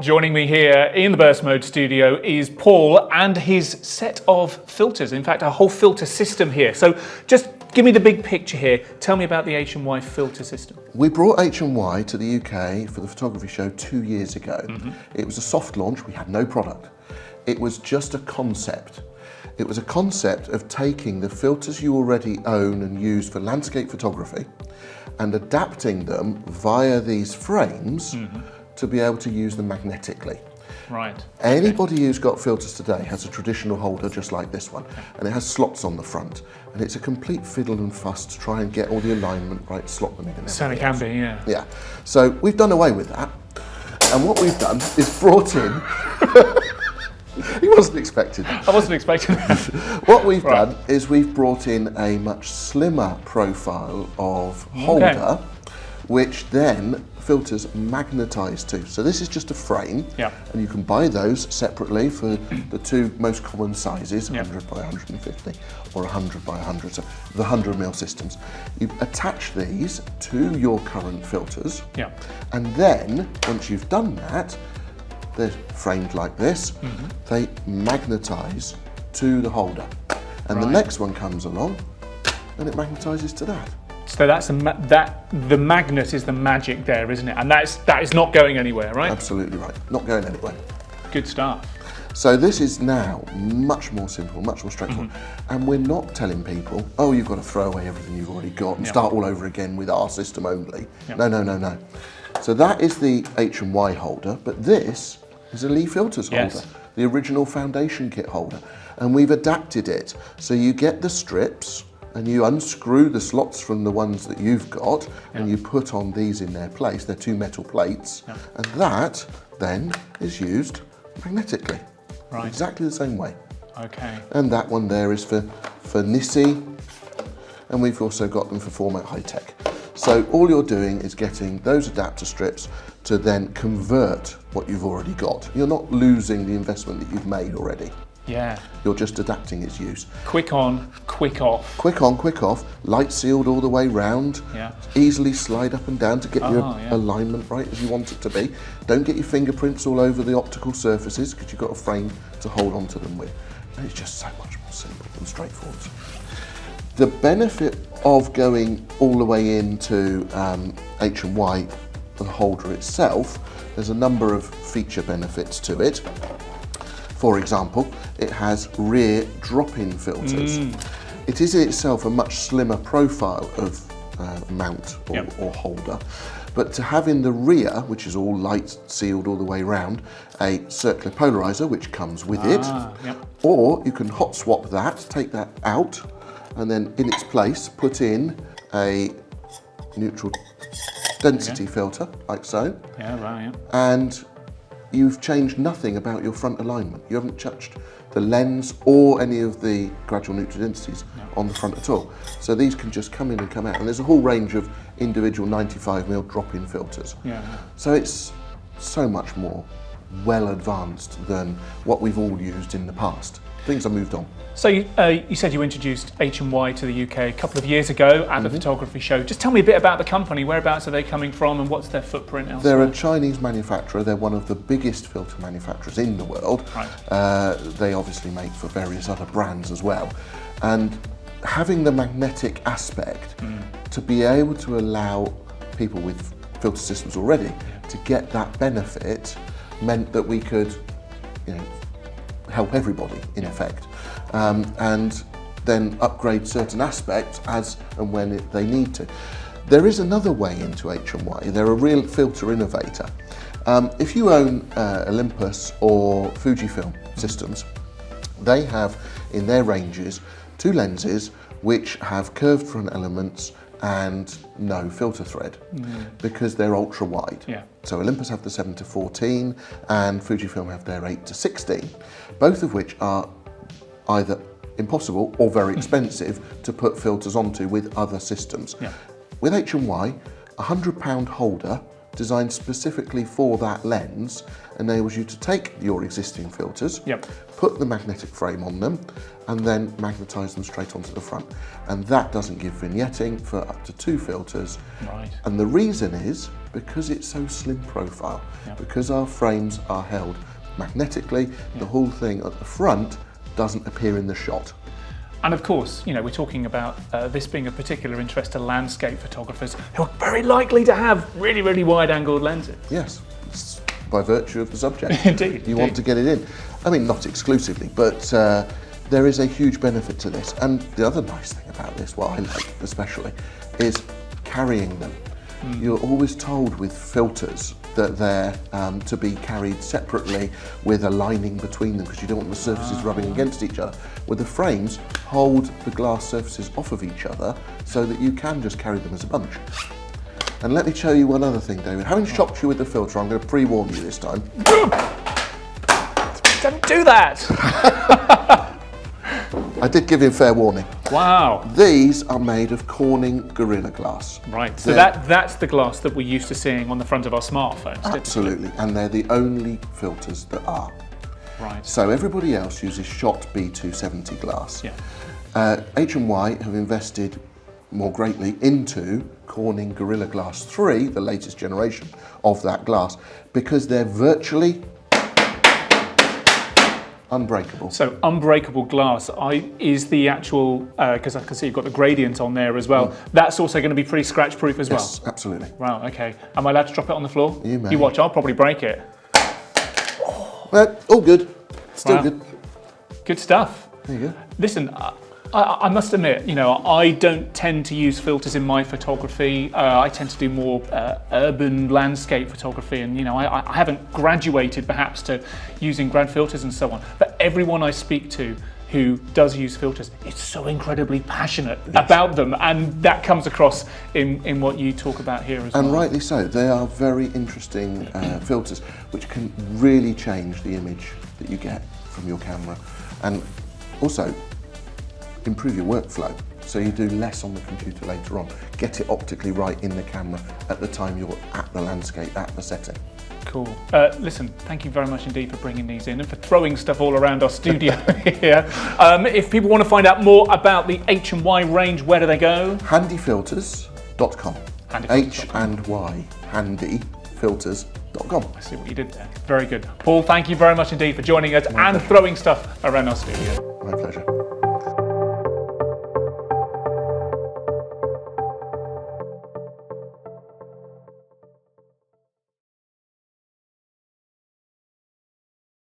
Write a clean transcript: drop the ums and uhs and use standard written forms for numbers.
Joining me here in the Burst Mode studio is Paul and his set of filters. In fact, a whole filter system here. So just give me the big picture here. Tell me about the H&Y filter system. We brought H&Y to the UK for the photography show 2 years ago. It was a soft launch, we had no product. It was just a concept. It was a concept of taking the filters you already own and use for landscape photography and adapting them via these frames to be able to use them magnetically. Right. Anybody who's got filters today has a traditional holder just like this one, and it has slots on the front, and it's a complete fiddle and fuss to try and get all the alignment right, slot them in and Certainly can be, yeah. Yeah, so we've done away with that, and what we've done is brought in, he wasn't expecting that. I wasn't expecting that. What we've done is we've brought in a much slimmer profile of holder, which then filters magnetise to. So this is just a frame, and you can buy those separately for the two most common sizes, 100 by 150 or 100 by 100, so the 100mm systems. You attach these to your current filters, and then once you've done that, they're framed like this, they magnetise to the holder. And the next one comes along and it magnetises to that. So that's the magnet is the magic there, isn't it? And that is not going anywhere, right? Absolutely right, not going anywhere. Good stuff. So this is now much more simple, much more straightforward. And we're not telling people, oh, you've got to throw away everything you've already got and start all over again with our system only. No, no, no, no. So that is the H&Y holder, but this is a Lee Filters holder, the original foundation kit holder. And we've adapted it. So you get the strips and you unscrew the slots from the ones that you've got and you put on these in their place. They're two metal plates. And that then is used magnetically. Right. Exactly the same way. Okay. And that one there is for Nissi, and we've also got them for Format High Tech. So all you're doing is getting those adapter strips to then convert what you've already got. You're not losing the investment that you've made already. Yeah. You're just adapting its use. Quick on, quick off. Quick on, quick off, light sealed all the way round. Easily slide up and down to get your alignment right as you want it to be. Don't get your fingerprints all over the optical surfaces because you've got a frame to hold onto them with. And it's just so much more simple and straightforward. The benefit of going all the way into H&Y, the holder itself, there's a number of feature benefits to it. For example, it has rear drop-in filters. It is in itself a much slimmer profile of mount or holder, but to have in the rear, which is all light sealed all the way around, a circular polarizer which comes with it, or you can hot swap that, take that out, and then in its place put in a neutral density filter, like so. And you've changed nothing about your front alignment. You haven't touched the lens or any of the gradual neutral densities on the front at all. So these can just come in and come out. And there's a whole range of individual 95mm drop-in filters. So it's so much more well advanced than what we've all used in the past. Things have moved on. So you said you introduced H&Y to the UK a couple of years ago at the photography show. Just tell me a bit about the company. Whereabouts are they coming from and what's their footprint elsewhere? They're a Chinese manufacturer. They're one of the biggest filter manufacturers in the world. They obviously make for various other brands as well. And having the magnetic aspect to be able to allow people with filter systems already to get that benefit meant that we could, help everybody in effect, and then upgrade certain aspects as and when they need to. There is another way into H&Y. They're a real filter innovator. If you own Olympus or Fujifilm systems, they have in their ranges two lenses which have curved front elements and no filter thread because they're ultra wide. So Olympus have the 7-14 and Fujifilm have their 8-16, both of which are either impossible or very expensive to put filters onto with other systems. With H&Y, a £100 holder designed specifically for that lens, enables you to take your existing filters, put the magnetic frame on them, and then magnetise them straight onto the front. And that doesn't give vignetting for up to 2 filters. Right. And the reason is because it's so slim profile, because our frames are held magnetically, the whole thing at the front doesn't appear in the shot. And of course, you know, we're talking about this being of particular interest to landscape photographers who are very likely to have really, really wide-angled lenses. Yes, it's by virtue of the subject. Indeed. You want to get it in. I mean, not exclusively, but there is a huge benefit to this. And the other nice thing about this, what I like especially, is carrying them. You're always told with filters that they're to be carried separately with a lining between them because you don't want the surfaces rubbing against each other. With the frames, hold the glass surfaces off of each other so that you can just carry them as a bunch. And let me show you one other thing, David. Having shocked you with the filter, I'm going to pre-warn you this time. Don't do that! I did give you fair warning. Wow. These are made of Corning Gorilla Glass. Right, so that's the glass that we're used to seeing on the front of our smartphones. Absolutely, and they're the only filters that are. Right. So everybody else uses Schott B270 glass. Yeah. H&Y have invested more greatly into Corning Gorilla Glass 3, the latest generation of that glass, because they're virtually unbreakable. So unbreakable glass is the actual, because I can see you've got the gradient on there as well. That's also going to be pretty scratch proof as well? Yes, absolutely. Wow, okay. Am I allowed to drop it on the floor? You may. You watch, I'll probably break it. All good. Still good. Good stuff. There you go. Listen, I must admit, you know, I don't tend to use filters in my photography. I tend to do more urban landscape photography, and you know, I haven't graduated perhaps to using grad filters and so on. But everyone I speak to who does use filters is so incredibly passionate about them, and that comes across in what you talk about here as well. And rightly so. They are very interesting filters, which can really change the image that you get from your camera, and also improve your workflow, so you do less on the computer later on. Get it optically right in the camera at the time you're at the landscape, at the setting. Cool. Listen, thank you very much indeed for bringing these in and for throwing stuff all around our studio here. If people want to find out more about the H&Y range, where do they go? Handyfilters.com. H&Y, handyfilters.com. I see what you did there. Very good. Paul, thank you very much indeed for joining us and throwing stuff around our studio. My pleasure.